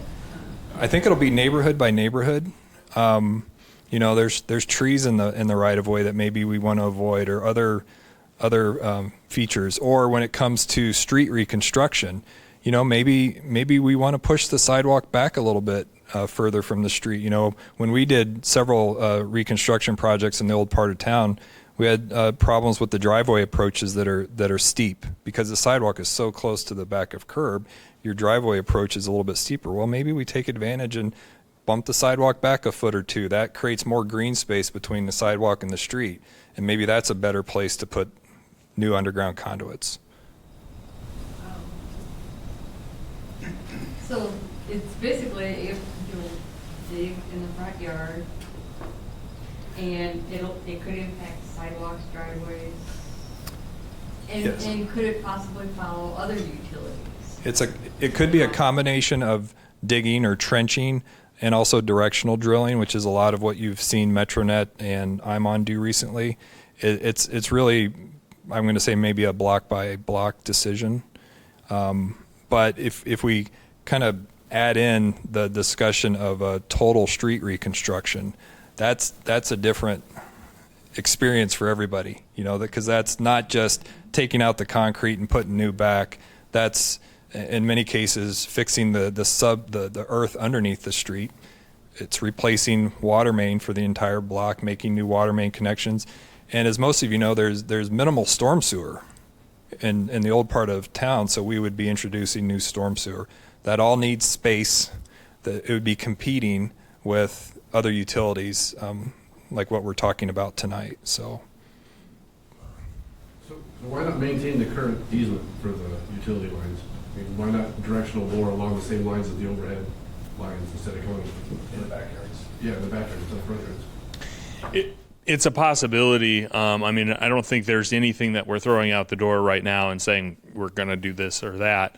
I think it'll be neighborhood by neighborhood. There's trees in the right of way that maybe we want to avoid, or other features. Or when it comes to street reconstruction, maybe we want to push the sidewalk back a little bit further from the street. When we did several reconstruction projects in the old part of town, we had problems with the driveway approaches that are steep, because the sidewalk is so close to the back of curb. Your driveway approach is a little bit steeper. Well, maybe we take advantage and bump the sidewalk back a foot or two. That creates more green space between the sidewalk and the street, and maybe that's a better place to put new underground conduits. So it's basically, if you'll dig in the front yard, and it could impact sidewalks, driveways, Yes. and could it possibly follow other utilities? It could be a combination of digging or trenching, and also directional drilling, which is a lot of what you've seen Metronet and IMON do recently. It's really, I'm going to say, maybe a block by block decision. But if we kind of add in the discussion of a total street reconstruction, that's a different experience for everybody, because that's not just taking out the concrete and putting new back. That's, in many cases, fixing the earth underneath the street. It's replacing water main for the entire block, making new water main connections. And as most of you know, there's minimal storm sewer in the old part of town, so we would be introducing new storm sewer. That all needs space. That it would be competing with other utilities, like what we're talking about tonight. So why not maintain the current easement for the utility lines? I mean, why not directional bore along the same lines as the overhead lines instead of going in the backyards. Yeah, in the backyards, instead of front yards. It's a possibility. I don't think there's anything that we're throwing out the door right now and saying we're going to do this or that.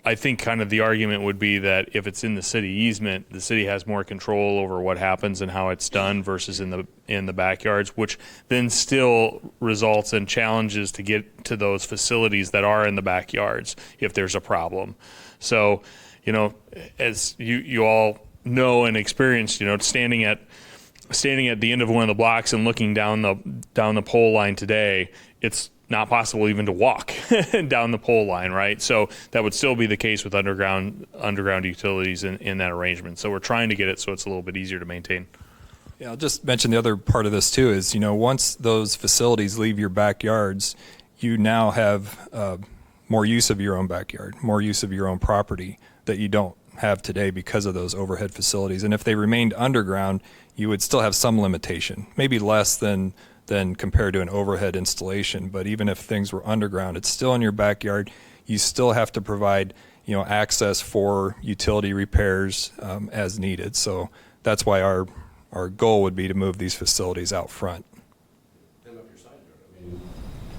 I think kind of the argument would be that if it's in the city easement, the city has more control over what happens and how it's done versus in the backyards, which then still results in challenges to get to those facilities that are in the backyards if there's a problem. So, as you all know and experienced, standing at the end of one of the blocks and looking down the pole line today, it's not possible even to walk down the pole line, right? So that would still be the case with underground utilities in that arrangement. So we're trying to get it so it's a little bit easier to maintain. Yeah, I'll just mention the other part of this too is, once those facilities leave your backyards, you now have more use of your own backyard, more use of your own property that you don't have today because of those overhead facilities. And if they remained underground, you would still have some limitation, maybe less than compared to an overhead installation. But even if things were underground, it's still in your backyard. You still have to provide, access for utility repairs as needed. So that's why our goal would be to move these facilities out front. And up your side yard.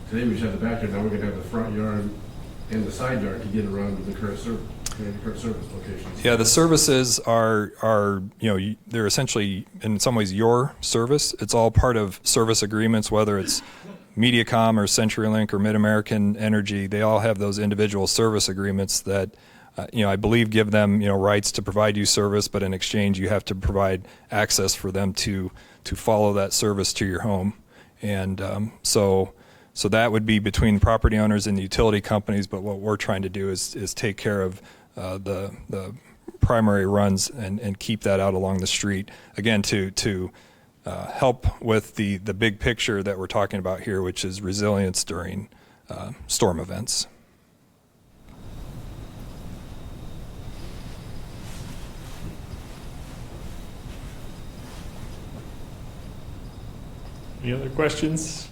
Today we just have the backyard, now we're going to have the front yard and the side yard to get around to the current service locations. Yeah, the services are they're essentially in some ways your service. It's all part of service agreements, whether it's MediaCom or CenturyLink or Mid-American Energy, they all have those individual service agreements that, I believe give them, rights to provide you service, but in exchange you have to provide access for them to follow that service to your home. And so that would be between property owners and the utility companies, but what we're trying to do is take care of the primary runs and keep that out along the street, again, to help with the big picture that we're talking about here, which is resilience during storm events. Any other questions?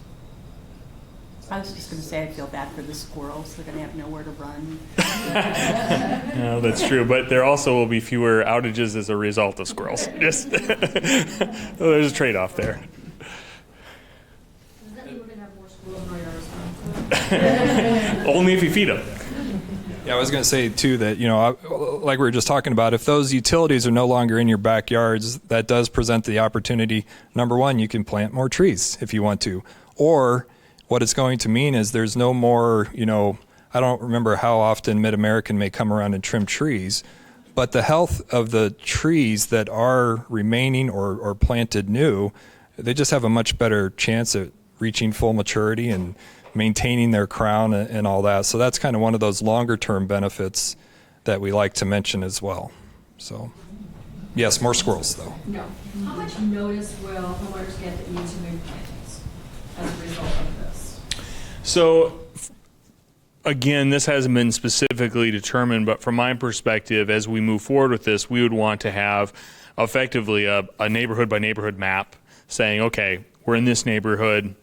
I was just going to say, I feel bad for the squirrels. They're going to have nowhere to run. No, that's true, but there also will be fewer outages as a result of squirrels. Just there's a trade-off there. Does that mean we're gonna have more squirrels in our yards? Only if you feed them. Yeah, I was going to say too that, like we were just talking about, if those utilities are no longer in your backyards, that does present the opportunity. Number one, you can plant more trees if you want to. Or what it's going to mean is there's no more, I don't remember how often Mid-American may come around and trim trees, but the health of the trees that are remaining or planted new, they just have a much better chance at reaching full maturity and maintaining their crown and all that. So that's kind of one of those longer term benefits that we like to mention as well. So yes, more squirrels though. No. How much notice will homeowners get that need to move plantings as a result of this? So, again, this hasn't been specifically determined, but from my perspective, as we move forward with this, we would want to have effectively a neighborhood by neighborhood map saying, okay, we're in this neighborhood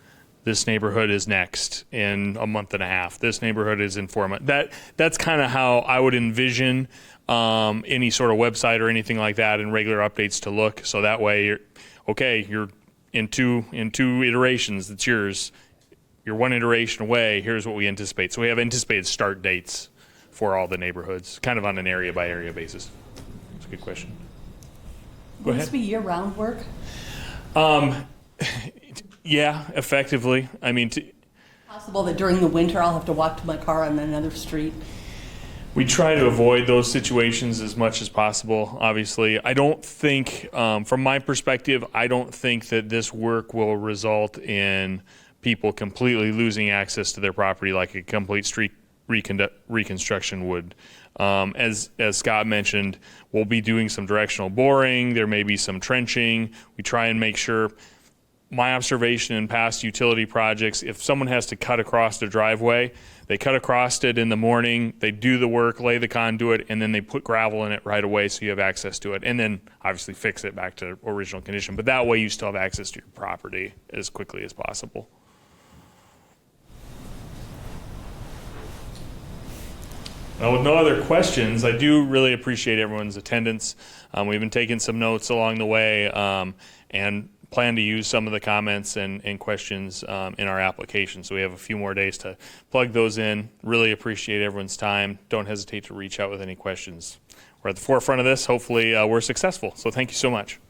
is next in a month and a half. This neighborhood is in 4 months. That's kind of how I would envision any sort of website or anything like that and regular updates to look. So that way, you're in two iterations. It's yours. You're one iteration away. Here's what we anticipate. So we have anticipated start dates for all the neighborhoods, kind of on an area by area basis. That's a good question. Go Will ahead. this be year-round work? Yeah, effectively. I mean, Possible that during the winter I'll have to walk to my car on another street? we try to avoid those situations as much as possible, obviously. I don't think, from my perspective, I don't think that this work will result in people completely losing access to their property like a complete street reconstruction would. As Scott mentioned, we'll be doing some directional boring. There may be some trenching. We try and make sure. My observation in past utility projects, if someone has to cut across the driveway, they cut across it in the morning, they do the work, lay the conduit, and then they put gravel in it right away so you have access to it. And then obviously fix it back to original condition. But that way you still have access to your property as quickly as possible. Now, with no other questions, I do really appreciate everyone's attendance. We've been taking some notes along the way and plan to use some of the comments and questions in our application. So we have a few more days to plug those in. Really appreciate everyone's time. Don't hesitate to reach out with any questions. We're at the forefront of this. Hopefully we're successful. So thank you so much.